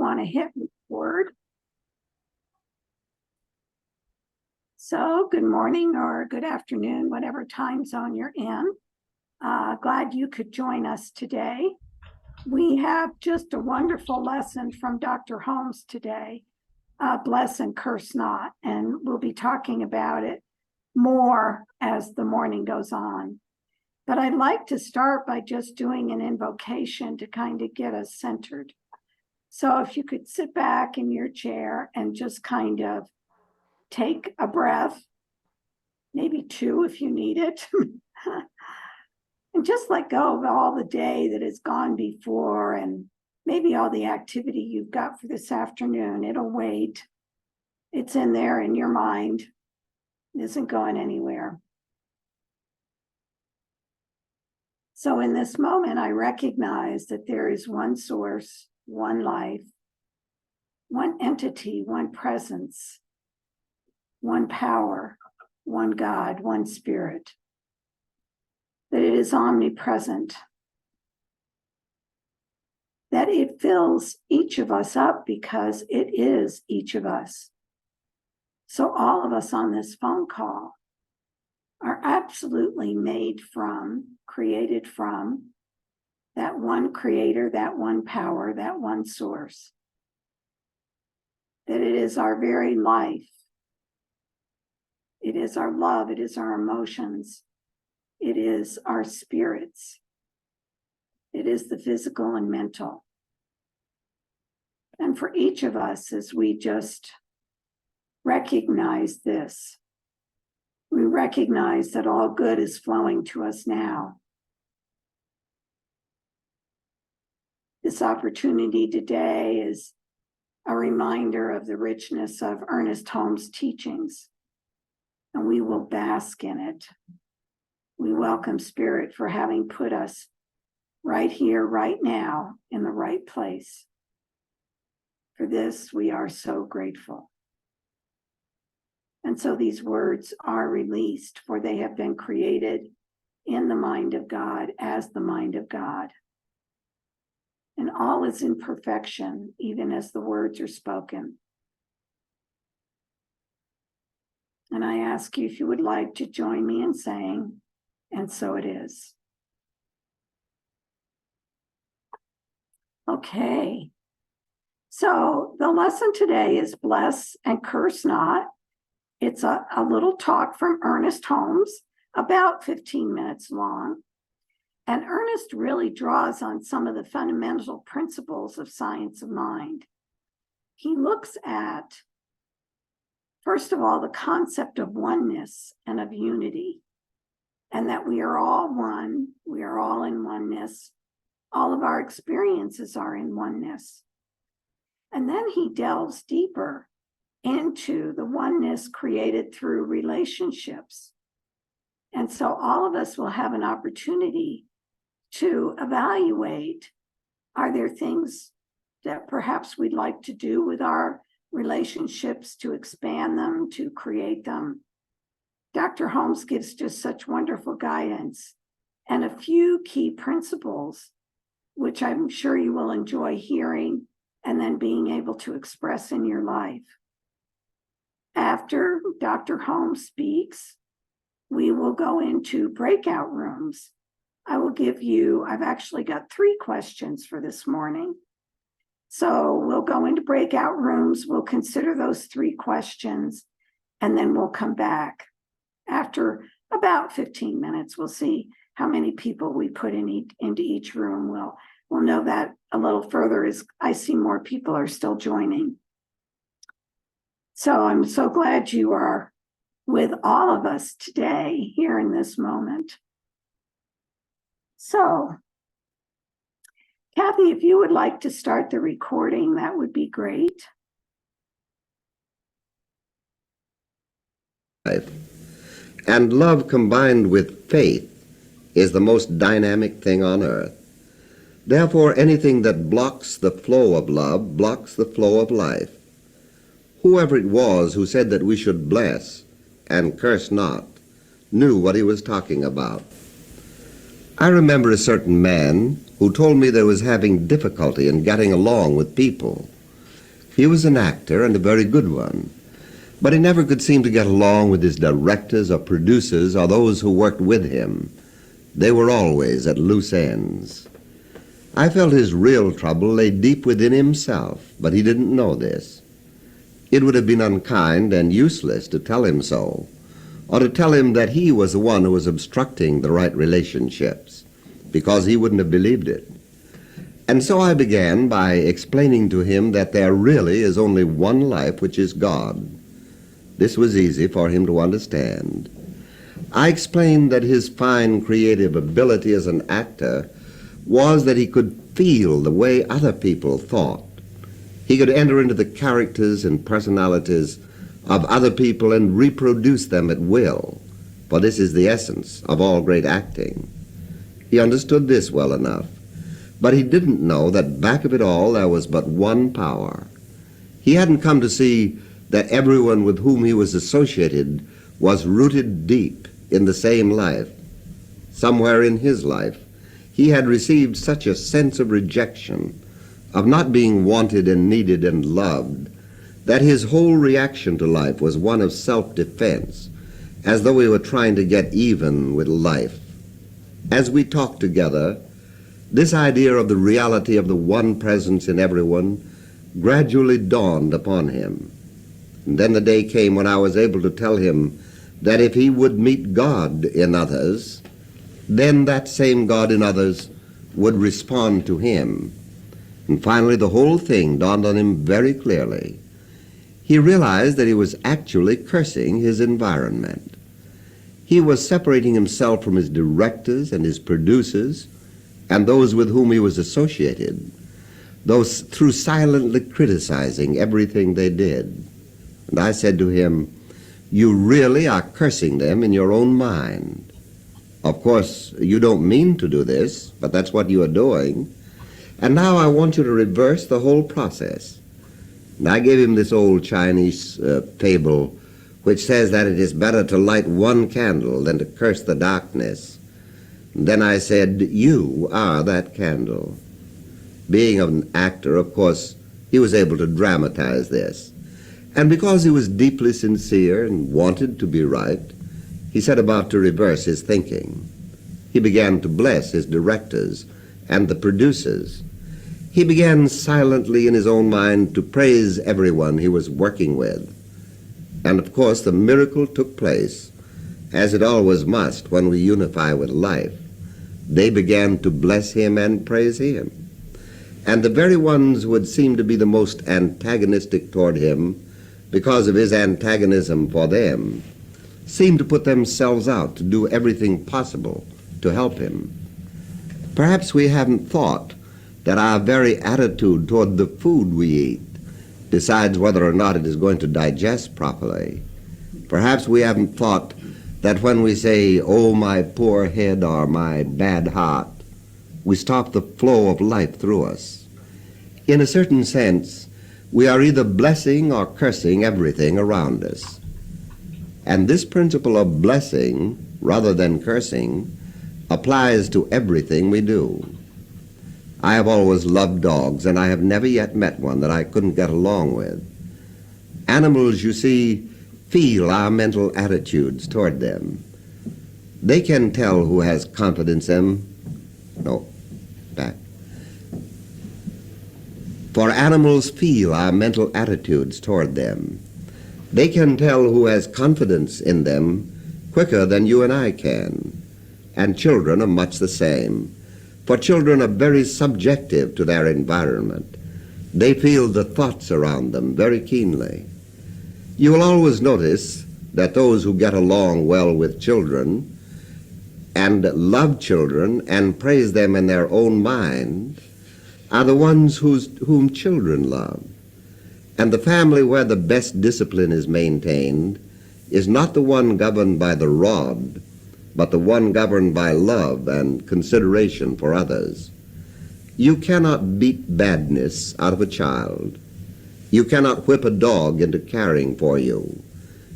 want to hit record. So good morning or good afternoon, whatever time zone you're in. Glad you could join us today. We have just a wonderful lesson from Dr. Holmes today, Bless and Curse Not, and we'll be talking about it more as the morning goes on. But I'd like to start by just doing an invocation to kind of get us centered. So if you could sit back in your chair and just kind of take a breath, maybe two if you need it, and just let go of all the day that has gone before and maybe all the activity you've got for this afternoon. It'll wait. It's in there in your mind. It isn't going anywhere. So in this moment, I recognize that there is one source, one life, one entity, one presence, one power, one God, one spirit, that it is omnipresent, that it fills each of us up because it is each of us. So all of us on this phone call are absolutely made from, created from that one creator, that one power, that one source. That it is our very life. It is our love. It is our emotions. It is our spirits. It is the physical and mental. And for each of us, as we just recognize this, we recognize that all good is flowing to us now. This opportunity today is a reminder of the richness of Ernest Holmes' teachings, and we will bask in it. We welcome Spirit for having put us right here, right now, in the right place. For this, we are so grateful. And so these words are released, for they have been created in the mind of God as the mind of God. And all is in perfection, even as the words are spoken. And I ask you if you would like to join me in saying, and so it is. Okay. So the lesson today is Bless and Curse Not. It's a little talk from Ernest Holmes, about 15 minutes long. And Ernest really draws on some of the fundamental principles of science of mind. He looks at, first of all, the concept of oneness and of unity, and that we are all one, we are all in oneness. All of our experiences are in oneness. And then he delves deeper into the oneness created through relationships. And so all of us will have an opportunity to evaluate, are there things that perhaps we'd like to do with our relationships to expand them, to create them? Dr. Holmes gives just such wonderful guidance and a few key principles, which I'm sure you will enjoy hearing and then being able to express in your life. After Dr. Holmes speaks, we will go into breakout rooms. I will give you, I've actually got 3 questions for this morning. So we'll go into breakout rooms, we'll consider those 3 questions, and then we'll come back. After about 15 minutes, we'll see how many people we put into each room. We'll know that a little further as I see more people are still joining. So I'm so glad you are with all of us today here in this moment. So, Kathy, if you would like to start the recording, that would be great. And love combined with faith is the most dynamic thing on earth. Therefore, anything that blocks the flow of love blocks the flow of life. Whoever it was who said that we should bless and curse not knew what he was talking about. I remember a certain man who told me that he was having difficulty in getting along with people. He was an actor and a very good one, but he never could seem to get along with his directors or producers or those who worked with him. They were always at loose ends. I felt his real trouble lay deep within himself, but he didn't know this. It would have been unkind and useless to tell him so, or to tell him that he was the one who was obstructing the right relationships, because he wouldn't have believed it. And so I began by explaining to him that there really is only one life, which is God. This was easy for him to understand. I explained that his fine creative ability as an actor was that he could feel the way other people thought. He could enter into the characters and personalities of other people and reproduce them at will, for this is the essence of all great acting. He understood this well enough, but he didn't know that back of it all there was but one power. He hadn't come to see that everyone with whom he was associated was rooted deep in the same life. Somewhere in his life, he had received such a sense of rejection, of not being wanted and needed and loved, that his whole reaction to life was one of self-defense, as though he were trying to get even with life. As we talked together, this idea of the reality of the one presence in everyone gradually dawned upon him. And then the day came when I was able to tell him that if he would meet God in others, then that same God in others would respond to him. And finally the whole thing dawned on him very clearly. He realized that he was actually cursing his environment. He was separating himself from his directors and his producers and those with whom he was associated, those through silently criticizing everything they did. And I said to him, "You really are cursing them in your own mind. Of course, you don't mean to do this, but that's what you are doing. And now I want you to reverse the whole process." And I gave him this old Chinese fable which says that it is better to light one candle than to curse the darkness. And then I said, "You are that candle." Being an actor, of course, he was able to dramatize this. And because he was deeply sincere and wanted to be right, he set about to reverse his thinking. He began to bless his directors and the producers. He began silently in his own mind to praise everyone he was working with. And of course the miracle took place, as it always must when we unify with life. They began to bless him and praise him. And the very ones who had seemed to be the most antagonistic toward him because of his antagonism for them seemed to put themselves out to do everything possible to help him. Perhaps we haven't thought that our very attitude toward the food we eat decides whether or not it is going to digest properly. Perhaps we haven't thought that when we say, "Oh, my poor head," or "my bad heart," we stop the flow of life through us. In a certain sense, we are either blessing or cursing everything around us. And this principle of blessing, rather than cursing, applies to everything we do. I have always loved dogs, and I have never yet met one that I couldn't get along with. Animals, you see, feel our mental attitudes toward them. They can tell who has confidence in them. No, back. For animals feel our mental attitudes toward them. They can tell who has confidence in them quicker than you and I can. And children are much the same. For children are very subjective to their environment. They feel the thoughts around them very keenly. You will always notice that those who get along well with children and love children and praise them in their own mind are the ones whom children love. And the family where the best discipline is maintained is not the one governed by the rod, but the one governed by love and consideration for others. You cannot beat badness out of a child. You cannot whip a dog into caring for you.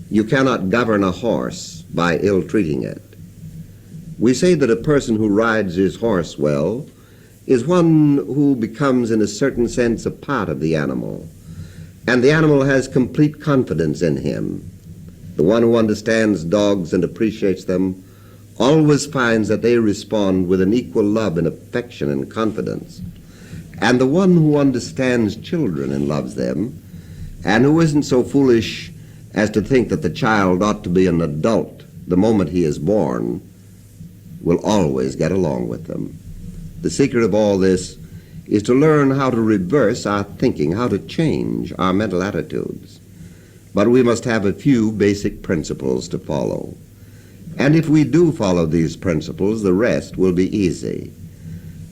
You cannot govern a horse by ill-treating it. We say that a person who rides his horse well is one who becomes in a certain sense a part of the animal. and the animal has complete confidence in him. The one who understands dogs and appreciates them always finds that they respond with an equal love and affection and confidence. And the one who understands children and loves them, and who isn't so foolish as to think that the child ought to be an adult the moment he is born, will always get along with them. The secret of all this is to learn how to reverse our thinking, how to change our mental attitudes. But we must have a few basic principles to follow. And if we do follow these principles, the rest will be easy.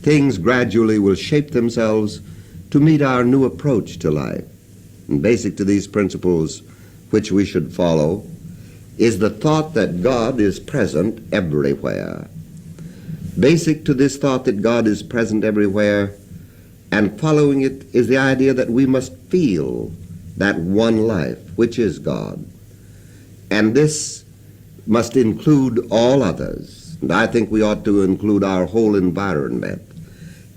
Things gradually will shape themselves to meet our new approach to life. And basic to these principles, which we should follow, is the thought that God is present everywhere. Basic to this thought that God is present everywhere, and following it, is the idea that we must feel that one life, which is God. And this must include all others. And I think we ought to include our whole environment,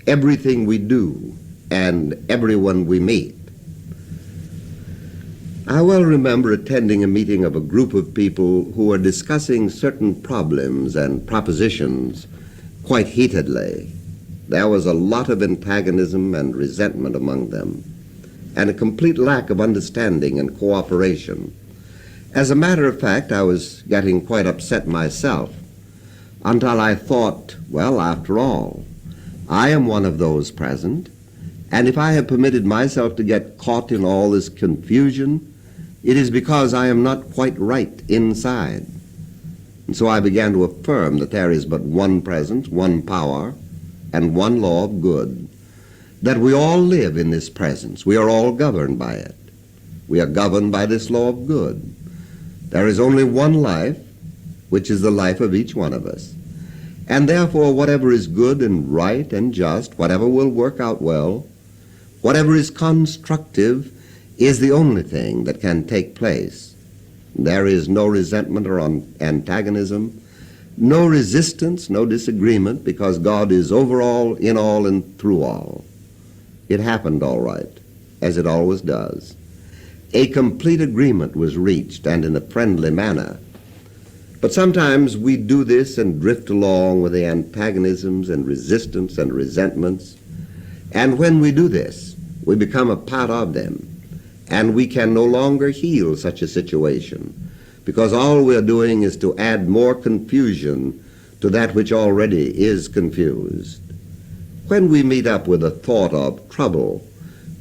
everything we do, and everyone we meet. I well remember attending a meeting of a group of people who were discussing certain problems and propositions quite heatedly. There was a lot of antagonism and resentment among them, and a complete lack of understanding and cooperation. As a matter of fact, I was getting quite upset myself, until I thought, well, after all, I am one of those present, and if I have permitted myself to get caught in all this confusion, it is because I am not quite right inside. And so I began to affirm that there is but one presence, one power, and one law of good, that we all live in this presence. We are all governed by it. We are governed by this law of good. There is only one life, which is the life of each one of us. And therefore, whatever is good and right and just, whatever will work out well, whatever is constructive, is the only thing that can take place. There is no resentment or antagonism, no resistance, no disagreement, because God is over all, in all, and through all. It happened all right, as it always does. A complete agreement was reached, and in a friendly manner. But sometimes we do this and drift along with the antagonisms and resistance and resentments, and when we do this, we become a part of them, and we can no longer heal such a situation, because all we're doing is to add more confusion to that which already is confused. When we meet up with a thought of trouble,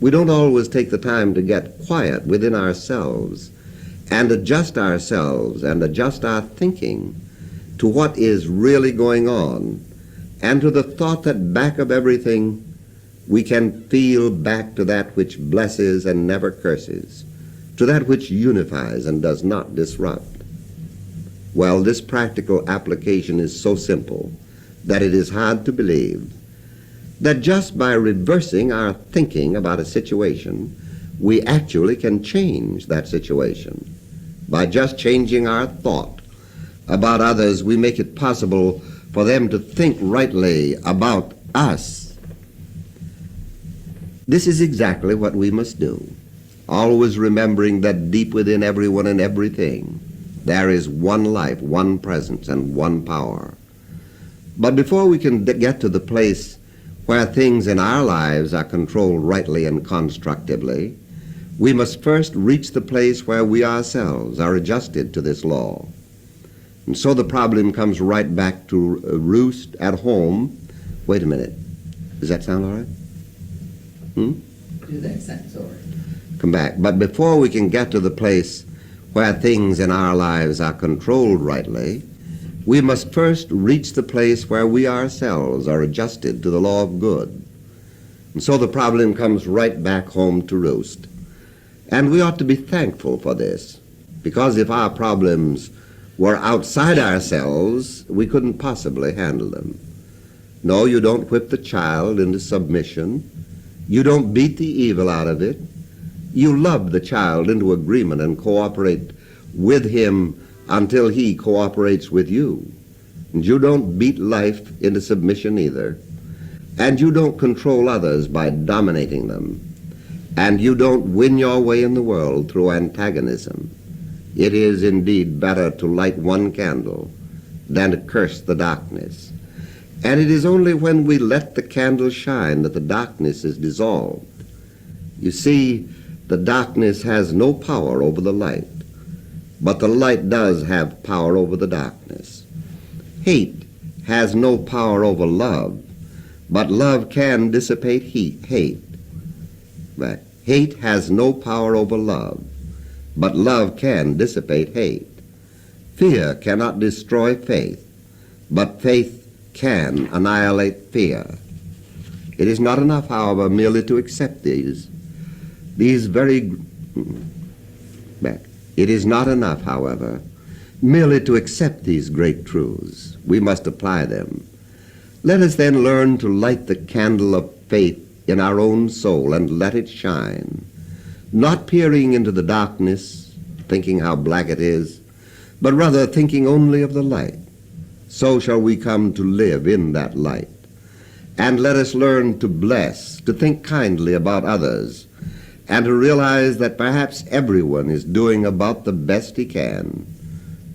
we don't always take the time to get quiet within ourselves and adjust ourselves and adjust our thinking to what is really going on, and to the thought that back of everything we can feel back to that which blesses and never curses, to that which unifies and does not disrupt. Well, this practical application is so simple that it is hard to believe that just by reversing our thinking about a situation, we actually can change that situation. By just changing our thought about others, we make it possible for them to think rightly about us. This is exactly what we must do, always remembering that deep within everyone and everything, there is one life, one presence, and one power. But before we can get to the place where things in our lives are controlled rightly and constructively, we must first reach the place where we ourselves are adjusted to this law. And so the problem comes right back to roost at home. Wait a minute. Does that sound all right? Do that sounds all right. Come back. But before we can get to the place where things in our lives are controlled rightly, we must first reach the place where we ourselves are adjusted to the law of good. And so the problem comes right back home to roost. And we ought to be thankful for this, because if our problems were outside ourselves, we couldn't possibly handle them. No, you don't whip the child into submission. You don't beat the evil out of it. You love the child into agreement and cooperate with him until he cooperates with you. And you don't beat life into submission either. And you don't control others by dominating them. and you don't win your way in the world through antagonism. It is indeed better to light one candle than to curse the darkness. And it is only when we let the candle shine that the darkness is dissolved. You see, the darkness has no power over the light, but the light does have power over the darkness. Hate has no power over love, but love can dissipate hate. But hate has no power over love, but love can dissipate hate. Fear cannot destroy faith, but faith can annihilate fear. It is not enough, however, merely to accept these very... It is not enough, however, merely to accept these great truths. We must apply them. Let us then learn to light the candle of faith in our own soul and let it shine, not peering into the darkness, thinking how black it is, but rather thinking only of the light. So shall we come to live in that light. And let us learn to bless, to think kindly about others, and to realize that perhaps everyone is doing about the best he can.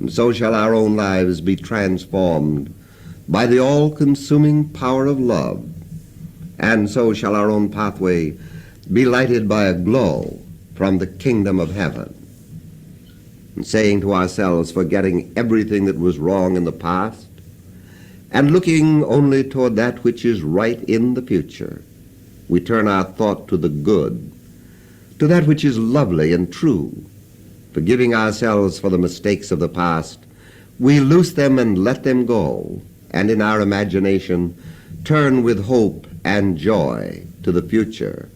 And so shall our own lives be transformed by the all-consuming power of love. And so shall our own pathway be lighted by a glow from the kingdom of heaven. And saying to ourselves, forgetting everything that was wrong in the past, and looking only toward that which is right in the future, we turn our thought to the good, to that which is lovely and true. Forgiving ourselves for the mistakes of the past, we loose them and let them go, and in our imagination turn with hope and joy to the future,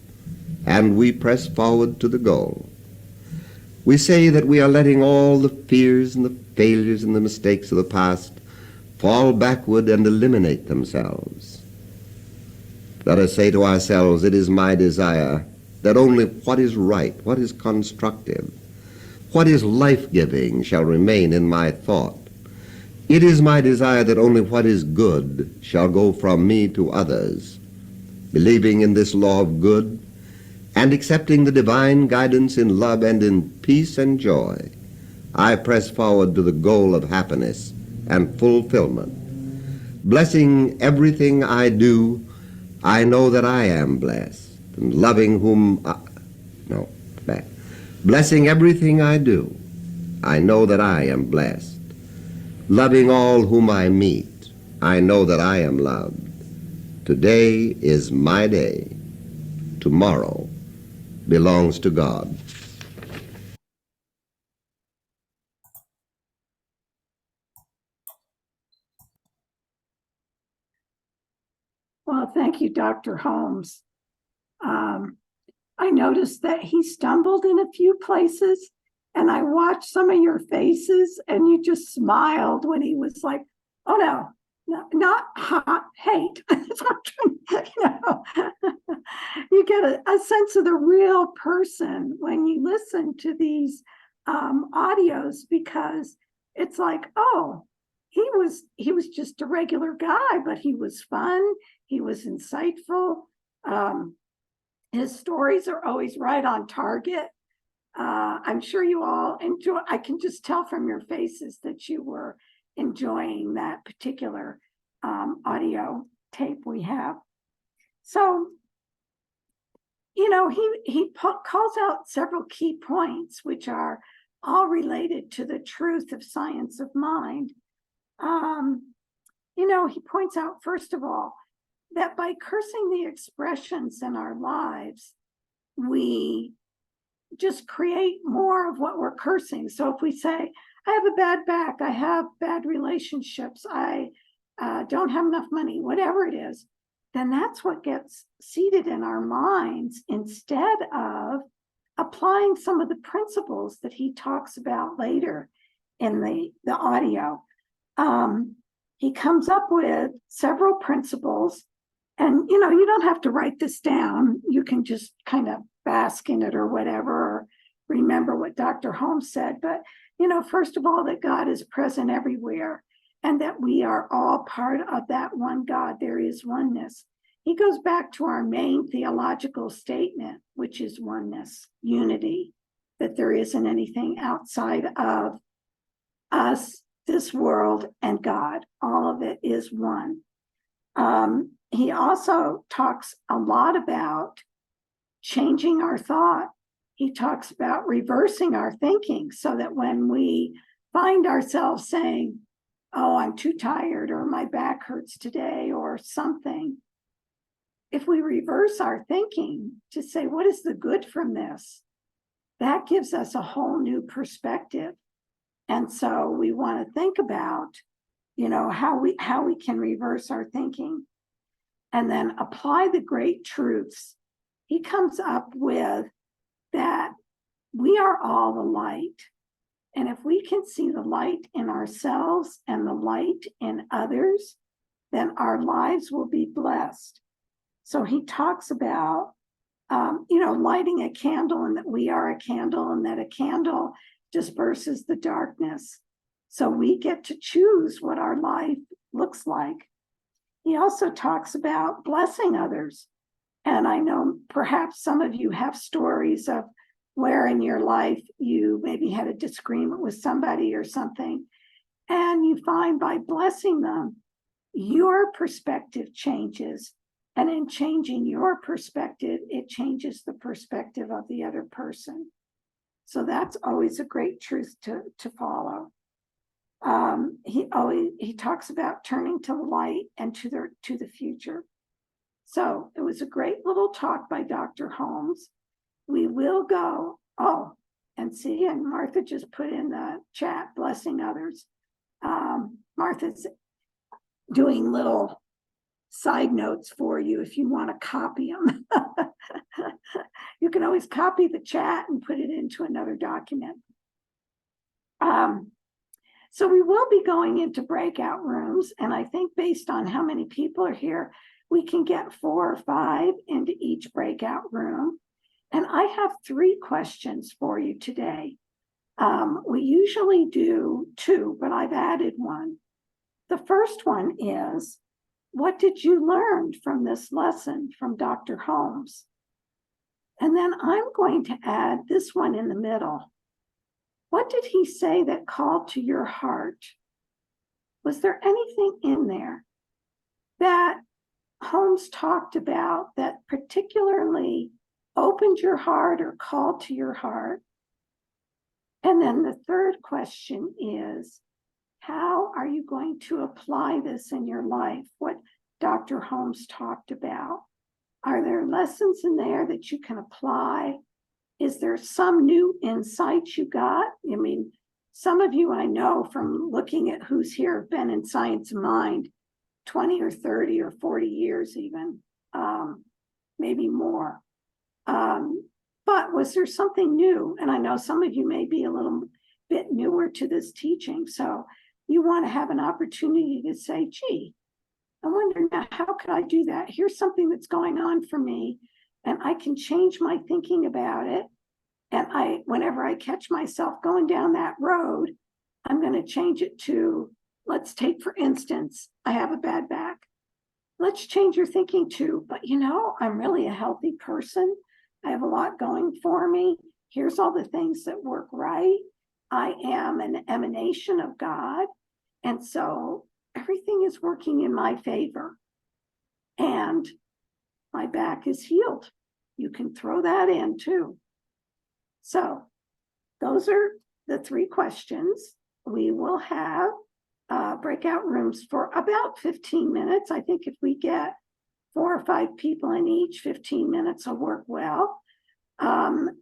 and we press forward to the goal. We say that we are letting all the fears and the failures and the mistakes of the past fall backward and eliminate themselves. Let us say to ourselves, it is my desire that only what is right, what is constructive, what is life-giving shall remain in my thought. It is my desire that only what is good shall go from me to others. Believing in this law of good and accepting the divine guidance in love and in peace and joy, I press forward to the goal of happiness and fulfillment. Blessing everything I do, I know that I am blessed, and loving Blessing everything I do, I know that I am blessed. Loving all whom I meet, I know that I am loved. Today is my day. Tomorrow belongs to God. Well, thank you, Dr. Holmes. I noticed that he stumbled in a few places, and I watched some of your faces, and you just smiled when he was like, oh no, not hot hate. You get a sense of the real person when you listen to these audios, because it's like, oh, he was just a regular guy, but he was fun. He was insightful. His stories are always right on target. I'm sure you all enjoy. I can just tell from your faces that you were enjoying that particular audio tape we have. So, he calls out several key points, which are all related to the truth of science of mind. He points out, first of all, that by cursing the expressions in our lives, we just create more of what we're cursing. So if we say, I have a bad back, I have bad relationships, I don't have enough money, whatever it is, then that's what gets seated in our minds, instead of applying some of the principles that he talks about later in the audio. He comes up with several principles, and you don't have to write this down. You can just kind of bask in it or whatever, or remember what Dr. Holmes said. But first of all, that God is present everywhere, and that we are all part of that one God. There is oneness. he goes back to our main theological statement, which is oneness, unity, that there isn't anything outside of us, this world, and God. All of it is one. He also talks a lot about changing our thought. He talks about reversing our thinking so that when we find ourselves saying, oh, I'm too tired, or my back hurts today, or something, if we reverse our thinking to say, what is the good from this? That gives us a whole new perspective. And so we want to think about, how we can reverse our thinking and then apply the great truths. He comes up with that we are all the light. And if we can see the light in ourselves and the light in others, then our lives will be blessed. So he talks about, lighting a candle, and that we are a candle, and that a candle disperses the darkness. So we get to choose what our life looks like. He also talks about blessing others. And I know perhaps some of you have stories of where in your life you maybe had a disagreement with somebody or something, and you find by blessing them, your perspective changes. And in changing your perspective, it changes the perspective of the other person. So that's always a great truth to follow. He talks about turning to the light and to the future. So it was a great little talk by Dr. Holmes. We will go. Oh, and see, and Martha just put in the chat, blessing others. Martha's doing little side notes for you if you want to copy them. You can always copy the chat and put it into another document. So we will be going into breakout rooms, and I think based on how many people are here, we can get 4 or 5 into each breakout room. And I have 3 questions for you today. We usually do 2, but I've added one. The first one is, what did you learn from this lesson from Dr. Holmes? And then I'm going to add this one in the middle. What did he say that called to your heart? Was there anything in there that Holmes talked about that particularly opened your heart or called to your heart? And then the third question is, how are you going to apply this in your life, what Dr. Holmes talked about? Are there lessons in there that you can apply? Is there some new insight you got? I mean, some of you I know from looking at who's here have been in Science of Mind 20 or 30 or 40 years even, maybe more. But was there something new? And I know some of you may be a little bit newer to this teaching, so you want to have an opportunity to say, gee, I wonder now, how could I do that? Here's something that's going on for me, and I can change my thinking about it. And whenever I catch myself going down that road, I'm going to change it to, let's take, for instance, I have a bad back. Let's change your thinking to, but I'm really a healthy person. I have a lot going for me. Here's all the things that work right. I am an emanation of God. And so everything is working in my favor. And my back is healed. You can throw that in too. So those are the 3 questions. We will have breakout rooms for about 15 minutes. I think if we get 4 or 5 people in each, 15 minutes will work well.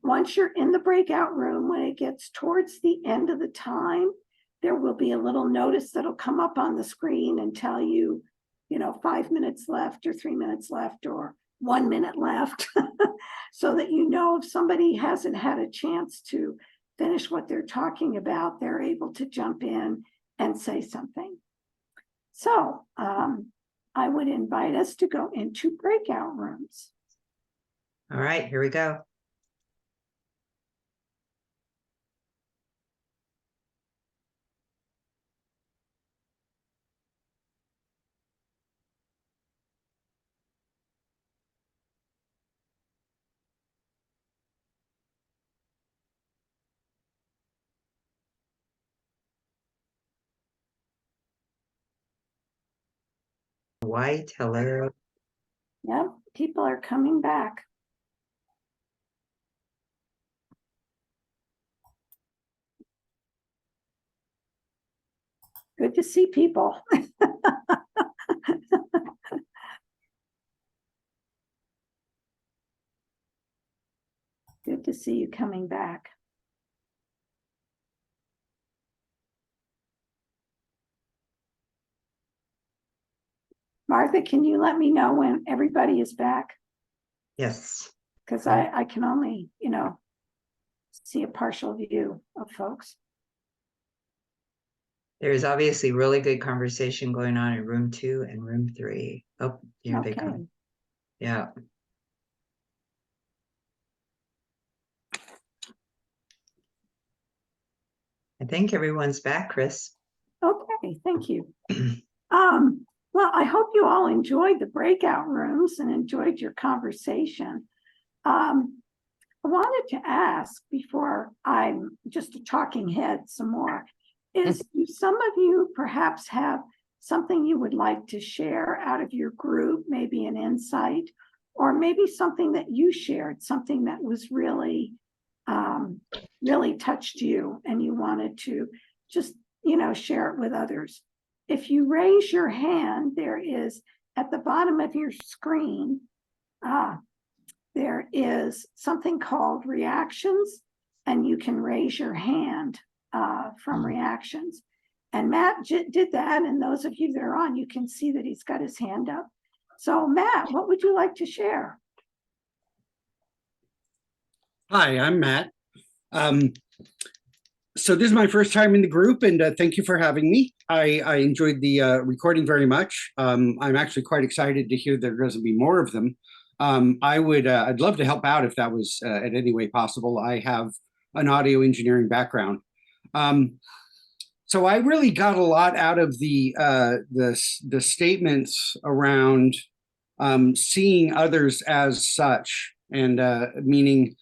Once you're in the breakout room, when it gets towards the end of the time, there will be a little notice that'll come up on the screen and tell you, 5 minutes left or 3 minutes left or 1 minute left, so that if somebody hasn't had a chance to finish what they're talking about, they're able to jump in and say something. So I would invite us to go into breakout rooms. All right, here we go. White, hello. Yep, people are coming back. Good to see people. Good to see you coming back. Martha, can you let me know when everybody is back? Yes. Because I can only, see a partial view of folks. There's obviously really good conversation going on in room 2 and room 3. Oh, here they Okay. come. Yeah. I think everyone's back, Chris. Okay, thank you. Well, I hope you all enjoyed the breakout rooms and enjoyed your conversation. I wanted to ask before I'm just a talking head some more, is do some of you perhaps have something you would like to share out of your group, maybe an insight, or maybe something that you shared, something that was really, really touched you and you wanted to just, share it with others. If you raise your hand, there is at the bottom of your screen, there is something called reactions, and you can raise your hand from reactions. And Matt did that, and those of you that are on, you can see that he's got his hand up. So Matt, what would you like to share? Hi, I'm Matt. So this is my first time in the group, and thank you for having me. I enjoyed the recording very much. I'm actually quite excited to hear there's going to be more of them. I'd love to help out if that was in any way possible. I have an audio engineering background. So I really got a lot out of the statements around seeing others as such, and meaning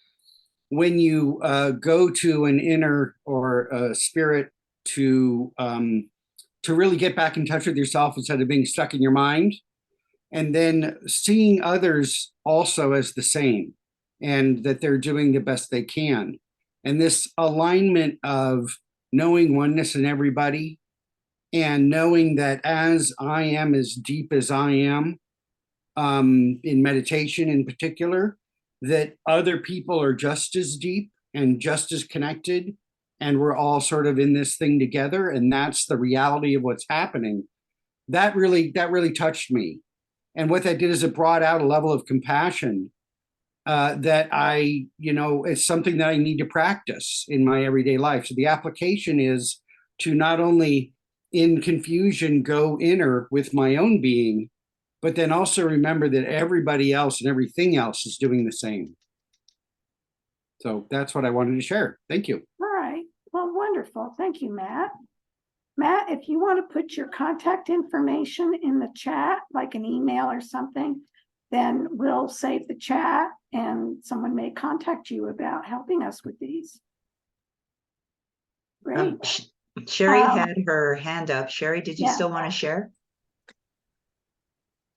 when you go to an inner or a spirit to really get back in touch with yourself instead of being stuck in your mind, and then seeing others also as the same, and that they're doing the best they can, and this alignment of knowing oneness in everybody, and knowing that as I am as deep as I am, in meditation in particular, that other people are just as deep and just as connected, and we're all sort of in this thing together, and that's the reality of what's happening. That really touched me. And what that did is it brought out a level of compassion that it's something that I need to practice in my everyday life. So the application is to not only in confusion go inner with my own being, but then also remember that everybody else and everything else is doing the same. So that's what I wanted to share. Thank you. All right. Well, wonderful. Thank you, Matt. Matt, if you want to put your contact information in the chat, like an email or something, then we'll save the chat and someone may contact you about helping us with these. Great. Sherry had her hand up. Sherry, did you yeah. still want to share?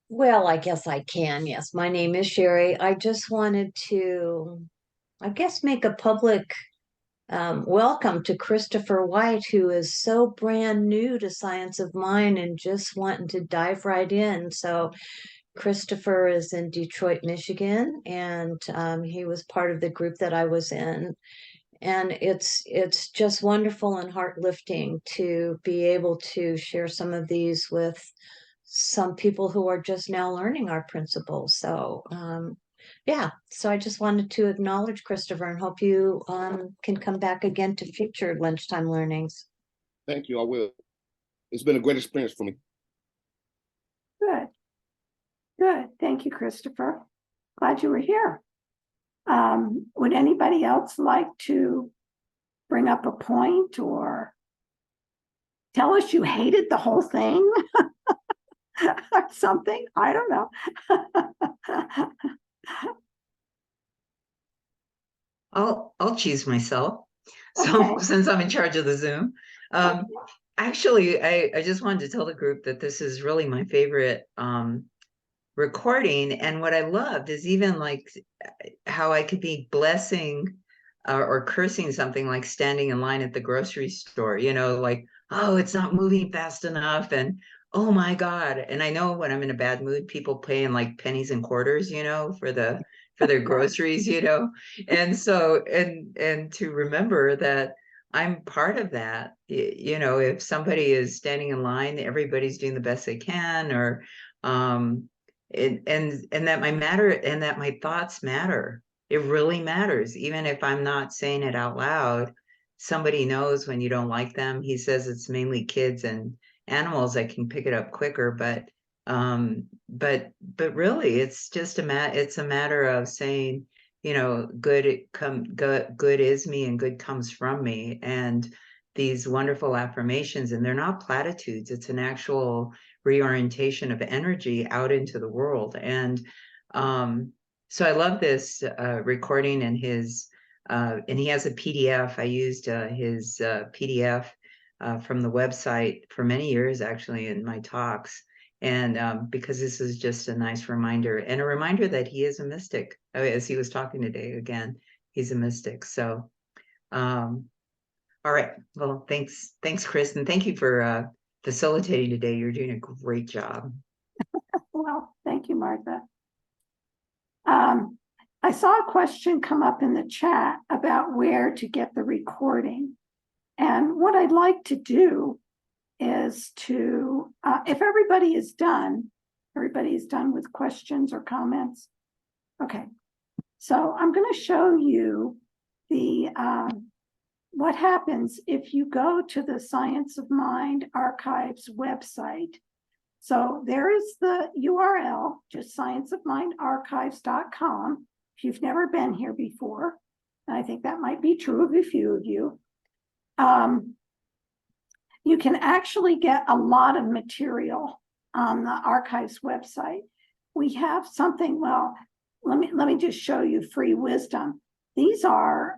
Well, I guess I can. Yes, my name is Sherry. I just wanted to, I guess, make a public welcome to Christopher White, who is so brand new to Science of Mind and just wanting to dive right in. So Christopher is in Detroit, Michigan, and he was part of the group that I was in. And it's just wonderful and heart lifting to be able to share some of these with some people who are just now learning our principles. So yeah, so I just wanted to acknowledge Christopher and hope you can come back again to future lunchtime learnings. Thank you. I will. It's been a great experience for me. Good. Good. Thank you, Christopher. Glad you were here. Would anybody else like to bring up a point or tell us you hated the whole thing or something? I don't know. I'll choose myself. So Okay. since I'm in charge of the Zoom, Actually, I just wanted to tell the group that this is really my favorite recording. And what I loved is even like how I could be blessing or cursing something like standing in line at the grocery store, like, oh, it's not moving fast enough. And oh my God. And I know when I'm in a bad mood, people pay in like pennies and quarters, for their groceries, And so, and to remember that I'm part of that. If somebody is standing in line, everybody's doing the best they can, or and that my thoughts matter. It really matters, even if I'm not saying it out loud. Somebody knows when you don't like them. He says it's mainly kids and animals that can pick it up quicker, but really, it's just it's a matter of saying, good is me and good comes from me, and these wonderful affirmations, and they're not platitudes. It's an actual reorientation of energy out into the world. And so I love this recording and and he has a PDF. I used his PDF from the website for many years, actually, in my talks. And because this is just a nice reminder, and a reminder that he is a mystic. As he was talking today, again, he's a mystic. So, all right. Well, thanks, Chris, and thank you for facilitating today. You're doing a great job. Well, thank you, Martha. I saw a question come up in the chat about where to get the recording. And what I'd like to do is to, if everybody is done with questions or comments. Okay, so I'm going to show you the what happens if you go to the Science of Mind Archives website. So there is the URL, just scienceofmindarchives.com. If you've never been here before, and I think that might be true of a few of you, you can actually get a lot of material on the archives website. We have something, well, let me just show you free wisdom. These are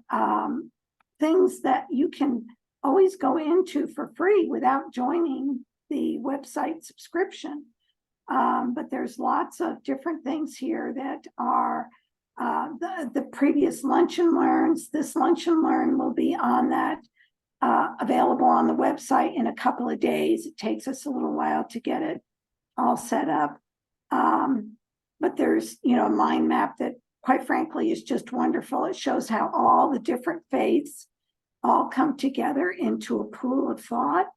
things that you can always go into for free without joining the website subscription. But there's lots of different things here that are the previous Lunch and Learns. This Lunch and Learn will be on that, available on the website in a couple of days. It takes us a little while to get it all set up. But there's, a mind map that, quite frankly, is just wonderful. It shows how all the different faiths all come together into a pool of thought,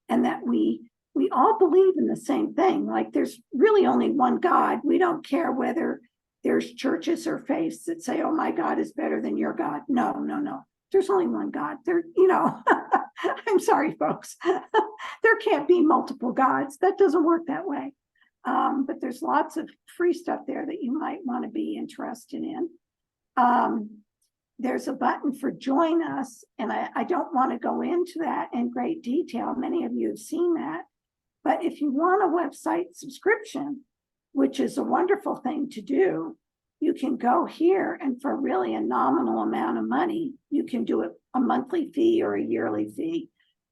and that we all believe in the same thing. Like, there's really only one God. We don't care whether there's churches or faiths that say, oh, my God is better than your God. No. There's only one God. I'm sorry, folks. There can't be multiple gods. That doesn't work that way. But there's lots of free stuff there that you might want to be interested in. There's a button for join us, and I don't want to go into that in great detail. Many of you have seen that. But if you want a website subscription, which is a wonderful thing to do, you can go here, and for really a nominal amount of money, you can do it a monthly fee or a yearly fee.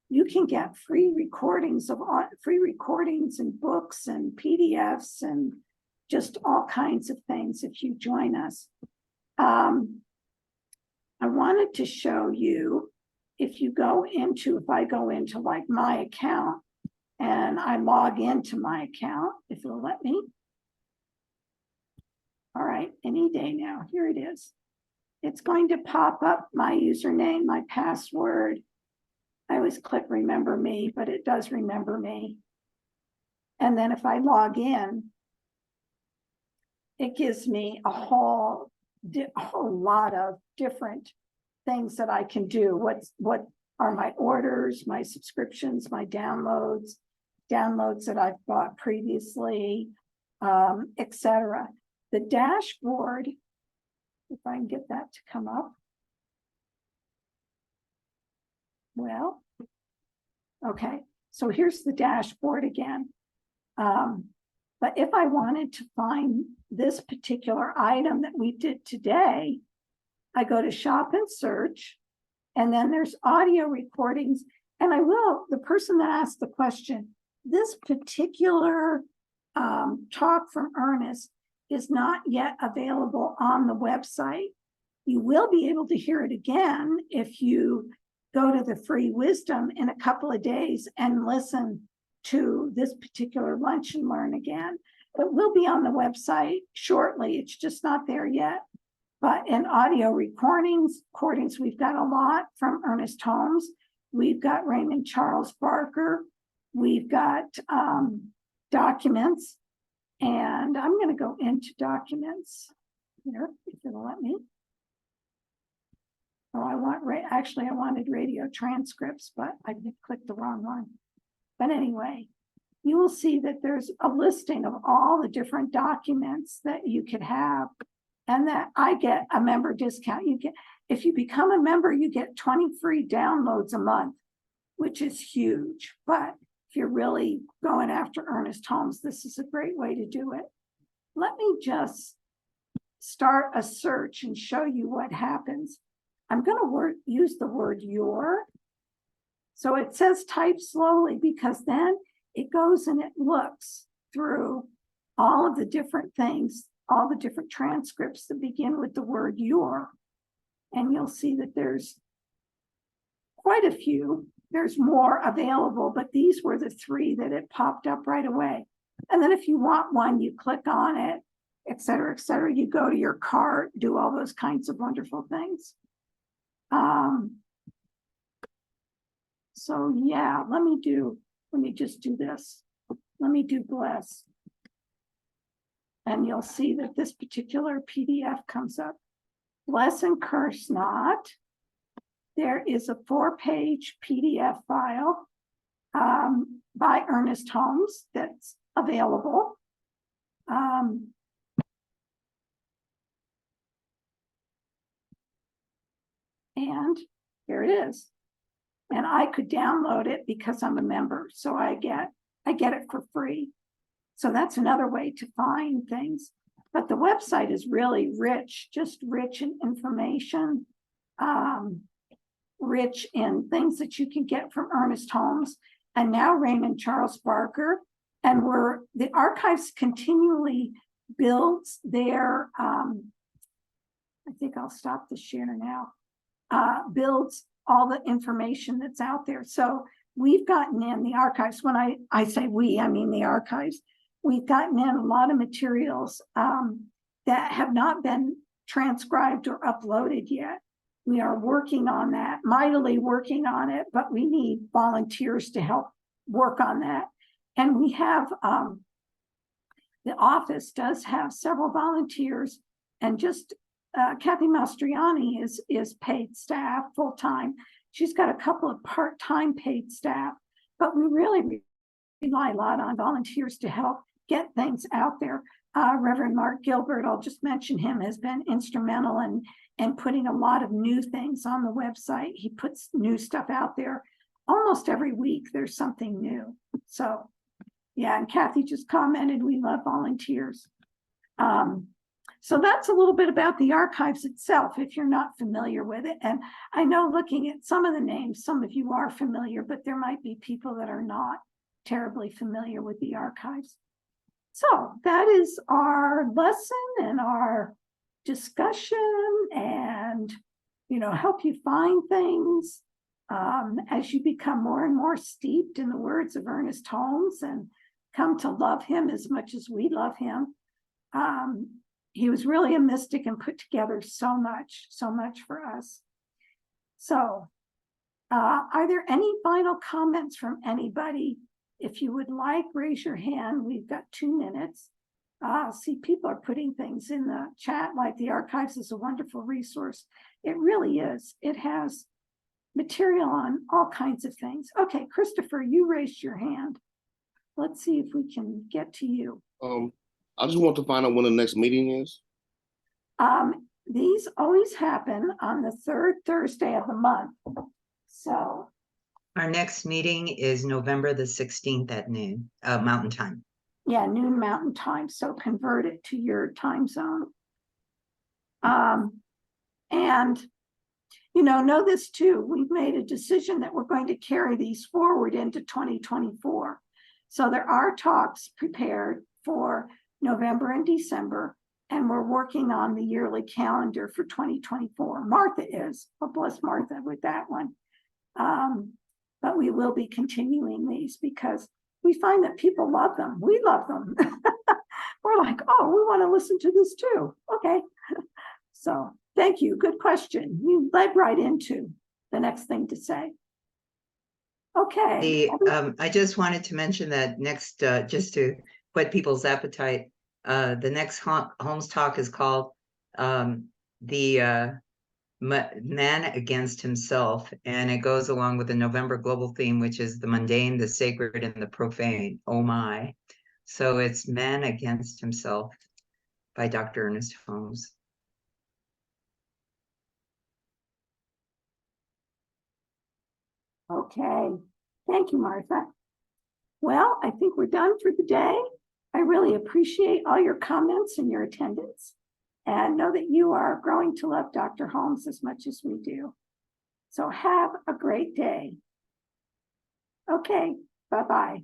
You can get free recordings and books and PDFs and just all kinds of things if you join us. I wanted to show you, if I go into like my account and I log into my account, if it'll let me. All right, any day now, here it is. It's going to pop up my username, my password. I always click remember me, but it does remember me. And then if I log in, it gives me a whole lot of different things that I can do. What are my orders, my subscriptions, my downloads that I've bought previously, etc. The dashboard, if I can get that to come up. Well, okay, so here's the dashboard again. But if I wanted to find this particular item that we did today, I go to shop and search, and then there's audio recordings. And the person that asked the question, this particular talk from Ernest is not yet available on the website. You will be able to hear it again if you go to the free wisdom in a couple of days and listen to this particular lunch and learn again. It will be on the website shortly. It's just not there yet. But in audio recordings, we've got a lot from Ernest Holmes. We've got Raymond Charles Barker. We've got documents. And I'm going to go into documents here, if it'll let me. Oh, I wanted radio transcripts, but I clicked the wrong one. But anyway, you will see that there's a listing of all the different documents that you could have, and that I get a member discount. If you become a member, you get 20 free downloads a month, which is huge. But if you're really going after Ernest Holmes, this is a great way to do it. Let me just start a search and show you what happens. I'm going to use the word your. So it says type slowly, because then it goes and it looks through all of the different things, all the different transcripts that begin with the word your. And you'll see that there's quite a few. There's more available, but these were the 3 that it popped up right away. And then if you want one, you click on it, et cetera, you go to your cart, do all those kinds of wonderful things. So yeah, let me just do this. Let me do bless. And you'll see that this particular PDF comes up. Bless and curse not. There is a 4-page PDF file by Ernest Holmes that's available. And here it is. And I could download it because I'm a member, so I get it for free. So that's another way to find things. But the website is really rich, just rich in information, rich in things that you can get from Ernest Holmes and now Raymond Charles Barker. And the archives continually builds their, I think I'll stop the share now, builds all the information that's out there. So we've gotten in the archives. When I say we, I mean the archives. We've gotten in a lot of materials that have not been transcribed or uploaded yet. We are working on that, mightily working on it, but we need volunteers to help work on that. And we have, the office does have several volunteers, and just Kathy Mastriani is paid staff full-time. She's got a couple of part-time paid staff, but we really rely a lot on volunteers to help get things out there. Reverend Mark Gilbert, I'll just mention him, has been instrumental in putting a lot of new things on the website. He puts new stuff out there. Almost every week there's something new. So yeah, and Kathy just commented, we love volunteers. So that's a little bit about the archives itself, if you're not familiar with it. And I know looking at some of the names, some of you are familiar, but there might be people that are not terribly familiar with the archives. So that is our lesson and our discussion, and, help you find things as you become more and more steeped in the words of Ernest Holmes and come to love him as much as we love him. He was really a mystic and put together so much for us. So are there any final comments from anybody? If you would like, raise your hand. We've got 2 minutes. See, people are putting things in the chat, like the archives is a wonderful resource. It really is. It has material on all kinds of things. Okay, Christopher, you raised your hand. Let's see if we can get to you. I just want to find out when the next meeting is. These always happen on the 3rd Thursday of the month. So Our next meeting is November the 16th at noon, Mountain Time. yeah, noon Mountain Time. So convert it to your time zone. And know this too. We've made a decision that we're going to carry these forward into 2024. So there are talks prepared for November and December, and we're working on the yearly calendar for 2024. Martha is. Oh, bless Martha with that one. But we will be continuing these because we find that people love them. We love them. We're like, oh, we want to listen to this too. Okay. So thank you. Good question. You led right into the next thing to say. Okay. I just wanted to mention that next, just to whet people's appetite, the next Holmes talk is called the Man Against Himself, and it goes along with the November global theme, which is the mundane, the sacred, and the profane. Oh my. So it's Man Against Himself by Dr. Ernest Holmes. Okay. Thank you, Martha. Well, I think we're done for the day. I really appreciate all your comments and your attendance, and know that you are growing to love Dr. Holmes as much as we do. So have a great day. Okay, bye-bye.